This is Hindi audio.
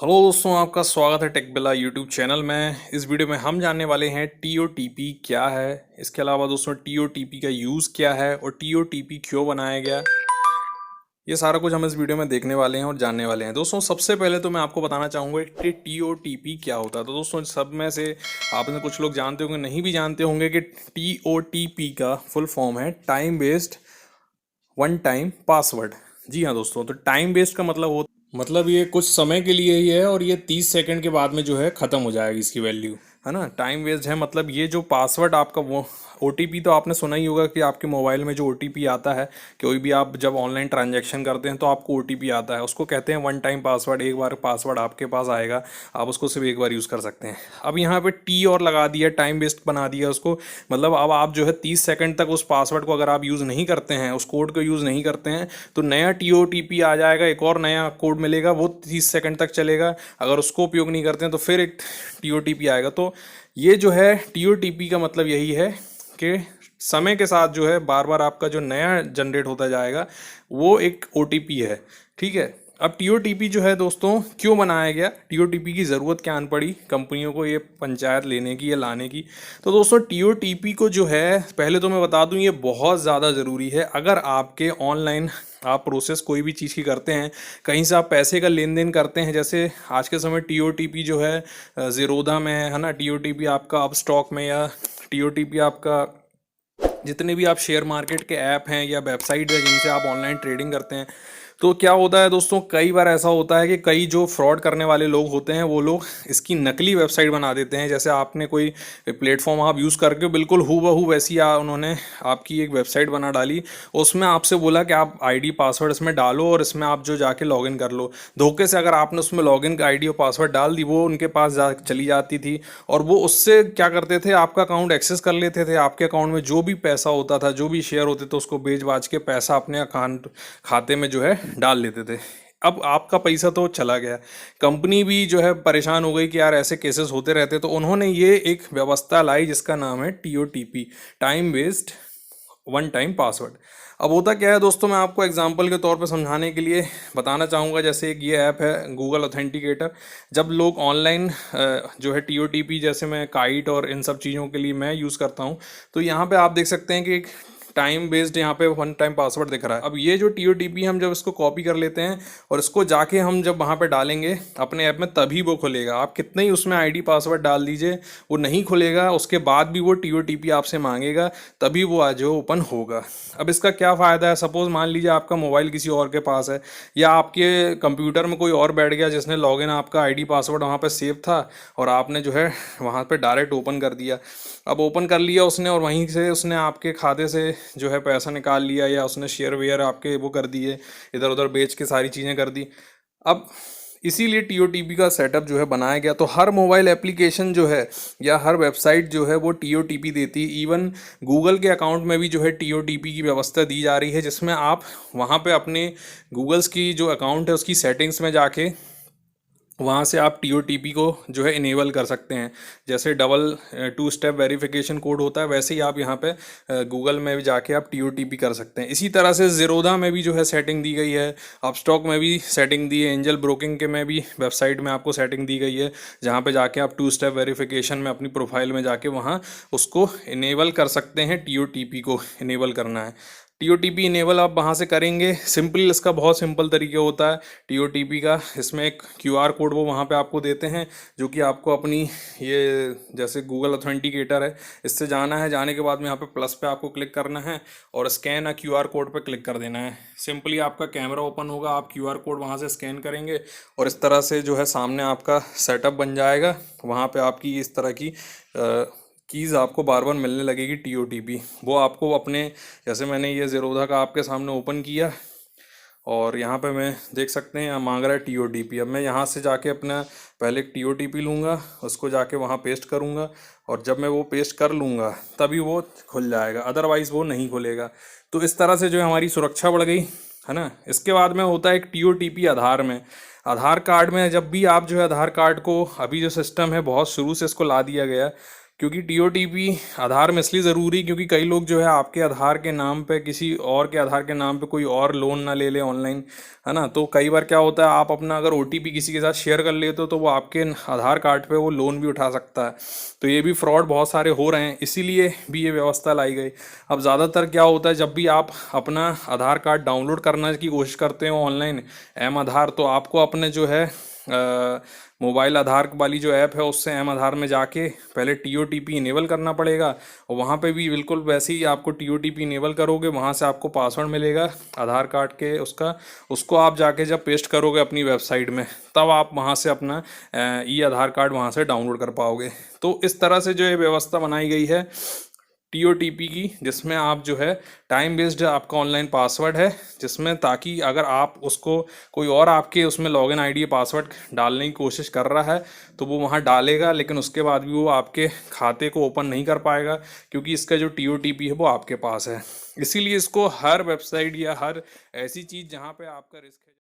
हेलो दोस्तों, आपका स्वागत है टेकबिला यूट्यूब चैनल में। इस वीडियो में हम जानने वाले हैं टीओटीपी क्या है। इसके अलावा दोस्तों टीओटीपी का यूज़ क्या है और टीओटीपी क्यों बनाया गया, ये सारा कुछ हम इस वीडियो में देखने वाले हैं और जानने वाले हैं। दोस्तों सबसे पहले तो मैं आपको बताना चाहूँगा कि टीओटीपी क्या होता है। तो दोस्तों सब में से आप में कुछ लोग जानते होंगे, नहीं भी जानते होंगे कि टीओटीपी का फुल फॉर्म है time based one time password. जी हाँ दोस्तों, तो टाइम बेस्ड का मतलब ये कुछ समय के लिए ही है और ये 30 सेकंड के बाद में जो है ख़त्म हो जाएगी इसकी वैल्यू, है ना। टाइम वेस्ट है, मतलब ये जो पासवर्ड आपका वो ओटीपी तो आपने सुना ही होगा कि आपके मोबाइल में जो ओटीपी आता है, कोई भी आप जब ऑनलाइन ट्रांजैक्शन करते हैं तो आपको ओटीपी आता है, उसको कहते हैं वन टाइम पासवर्ड। एक बार पासवर्ड आपके पास आएगा, आप उसको सिर्फ एक बार यूज़ कर सकते हैं। अब यहाँ पे टी और लगा दिया, टाइम वेस्ट बना दिया उसको। मतलब अब आप जो है 30 सेकंड तक उस पासवर्ड को अगर आप यूज़ नहीं करते हैं, उस कोड को यूज़ नहीं करते हैं, तो नया टीओटीपी आ जाएगा, एक और नया कोड मिलेगा, वो 30 सेकंड तक चलेगा। अगर उसको उपयोग नहीं करते हैं तो फिर एक टीओटीपी आएगा। तो ये जो है टीओटीपी का मतलब यही है कि समय के साथ जो है बार बार आपका जो नया जनरेट होता जाएगा वो एक ओटीपी है। ठीक है। अब टीओटीपी जो है दोस्तों क्यों बनाया गया, टीओटीपी की ज़रूरत क्या आन पड़ी कंपनियों को ये पंचायत लेने की या लाने की। तो दोस्तों टीओटीपी को जो है, पहले तो मैं बता दूं, ये बहुत ज़्यादा ज़रूरी है। अगर आपके ऑनलाइन आप प्रोसेस कोई भी चीज़ की करते हैं, कहीं से आप पैसे का लेन देन करते हैं, जैसे आज के समय टीओटीपी जो है ज़ीरोधा में है ना, टीओटीपी आपका अब स्टॉक में, या टीओटीपी आपका जितने भी आप शेयर मार्केट के ऐप हैं या वेबसाइट है जिनसे आप ऑनलाइन ट्रेडिंग करते हैं, तो क्या होता है दोस्तों, कई बार ऐसा होता है कि कई जो फ्रॉड करने वाले लोग होते हैं वो लोग इसकी नकली वेबसाइट बना देते हैं। जैसे आपने कोई प्लेटफॉर्म आप यूज़ करके बिल्कुल हूबहू वैसी उन्होंने आपकी एक वेबसाइट बना डाली, उसमें आपसे बोला कि आप आईडी पासवर्ड इसमें डालो और इसमें आप जो जाके लॉगिन कर लो। धोखे से अगर आपने उसमें लॉगिन का आईडी और पासवर्ड डाल दी, वो उनके पास चली जाती थी और वो उससे क्या करते थे, आपका अकाउंट एक्सेस कर लेते थे। आपके अकाउंट में जो भी पैसा होता था, जो भी शेयर होते थे, उसको बेच बाच के पैसा अपने अकाउंट खाते में जो है डाल लेते थे। अब आपका पैसा तो चला गया, कंपनी भी जो है परेशान हो गई कि यार ऐसे केसेस होते रहते। तो उन्होंने ये एक व्यवस्था लाई जिसका नाम है TOTP, time based one time password. अब होता क्या है दोस्तों, मैं आपको एग्जांपल के तौर पर समझाने के लिए बताना चाहूँगा। जैसे एक ये ऐप है गूगल ऑथेंटिकेटर। जब लोग ऑनलाइन जो है टीओटीपी, जैसे मैं काइट और इन सब चीज़ों के लिए मैं यूज़ करता हूँ, तो यहाँ पे आप देख सकते हैं कि एक टाइम बेस्ड यहाँ पे वन टाइम पासवर्ड दिख रहा है। अब ये जो टीओटीपी हम जब इसको कॉपी कर लेते हैं और इसको जाके हम जब वहाँ पे डालेंगे अपने ऐप में, तभी वो खुलेगा। आप कितने ही उसमें आईडी पासवर्ड डाल दीजिए, वो नहीं खुलेगा। उसके बाद भी वो टीओटीपी आपसे मांगेगा, तभी वो आज ओपन होगा। अब इसका क्या फ़ायदा है, सपोज़ मान लीजिए आपका मोबाइल किसी और के पास है, या आपके कंप्यूटर में कोई और बैठ गया जिसने लॉगिन आपका आईडी पासवर्ड वहाँ पे सेव था, और आपने जो है वहाँ पे डायरेक्ट ओपन कर दिया। अब ओपन कर लिया उसने और वहीं से उसने आपके खाते से जो है पैसा निकाल लिया, या उसने शेयर वेयर आपके वो कर दिए, इधर उधर बेच के सारी चीज़ें कर दी। अब इसीलिए टीओटीपी का सेटअप जो है बनाया गया। तो हर मोबाइल एप्लीकेशन जो है या हर वेबसाइट जो है वो टीओटीपी देती है। इवन गूगल के अकाउंट में भी जो है टीओटीपी की व्यवस्था दी जा रही है, जिसमें आप वहाँ पे अपने गूगल्स की जो अकाउंट है उसकी सेटिंग्स में जाके वहाँ से आप टीओटीपी को जो है इनेबल कर सकते हैं। जैसे double two step verification code होता है, वैसे ही आप यहाँ पे गूगल में भी जाके आप टीओटीपी कर सकते हैं। इसी तरह से ज़ीरोधा में भी जो है सेटिंग दी गई है, अपस्टॉक में भी सेटिंग दी है, एंजल ब्रोकिंग के में भी वेबसाइट में आपको सेटिंग दी गई है, जहाँ पे जाके आप टू स्टेप वेरिफिकेशन में अपनी प्रोफाइल में जाके वहाँ उसको इनेबल कर सकते हैं। टीओटीपी को इनेबल करना है, टीओटीपी इनेबल आप वहाँ से करेंगे। सिंपल, इसका बहुत सिंपल तरीका होता है टीओटीपी का। इसमें एक क्यूआर कोड वो वहाँ पे आपको देते हैं, जो कि आपको अपनी ये जैसे गूगल ऑथेंटिकेटर है, इससे जाना है। जाने के बाद में यहाँ पे प्लस पे आपको क्लिक करना है और स्कैन आ क्यूआर कोड पे क्लिक कर देना है। सिंपली आपका कैमरा ओपन होगा, आप क्यूआर कोड वहाँ से स्कैन करेंगे और इस तरह से जो है सामने आपका सेटअप बन जाएगा। वहाँ पे आपकी इस तरह की कीज़ आपको बार बार मिलने लगेगी टीओटीपी। वो आपको अपने, जैसे मैंने ये ज़ीरोधा का आपके सामने ओपन किया और यहाँ पे मैं देख सकते हैं यहाँ मांग रहा है टीओटीपी। अब मैं यहाँ से जाके अपना पहले एक टीओटीपी लूँगा, उसको जाके वहाँ पेस्ट करूँगा, और जब मैं वो पेस्ट कर लूँगा तभी वो खुल जाएगा, अदरवाइज़ वो नहीं खुलेगा। तो इस तरह से जो है हमारी सुरक्षा बढ़ गई, है ना। इसके बाद में होता है एक टीओटीपी आधार में। आधार कार्ड में जब भी आप जो है आधार कार्ड को, अभी जो सिस्टम है बहुत शुरू से इसको ला दिया गया, क्योंकि टीओटीपी आधार में इसलिए ज़रूरी, क्योंकि कई लोग जो है आपके आधार के नाम पे किसी और के आधार के नाम पे कोई और लोन ना ले ले ऑनलाइन, है ना। तो कई बार क्या होता है, आप अपना अगर ओटीपी किसी के साथ शेयर कर लेते हो तो वो आपके आधार कार्ड पे वो लोन भी उठा सकता है। तो ये भी फ्रॉड बहुत सारे हो रहे हैं, इसीलिए भी ये व्यवस्था लाई गई। अब ज़्यादातर क्या होता है, जब भी आप अपना आधार कार्ड डाउनलोड करने की कोशिश करते हो ऑनलाइन एम आधार, तो आपको अपने जो है मोबाइल आधार वाली जो ऐप है उससे एम आधार में जाके पहले टीओटीपी इनेबल करना पड़ेगा, और वहाँ पे भी बिल्कुल वैसे ही आपको टीओटीपी इनेबल करोगे, वहाँ से आपको पासवर्ड मिलेगा आधार कार्ड के उसका, उसको आप जाके जब पेस्ट करोगे अपनी वेबसाइट में, तब आप वहाँ से अपना ई आधार कार्ड वहाँ से डाउनलोड कर पाओगे। तो इस तरह से जो ये व्यवस्था बनाई गई है टीओटीपी की, जिसमें आप जो है टाइम बेस्ड आपका ऑनलाइन पासवर्ड है, जिसमें ताकि अगर आप उसको कोई और आपके उसमें लॉगिन आईडी पासवर्ड डालने की कोशिश कर रहा है तो वो वहाँ डालेगा, लेकिन उसके बाद भी वो आपके खाते को ओपन नहीं कर पाएगा, क्योंकि इसका जो टीओटीपी है वो आपके पास है। इसीलिए इसको हर वेबसाइट या हर ऐसी चीज़ जहाँ पे आपका रिस्क है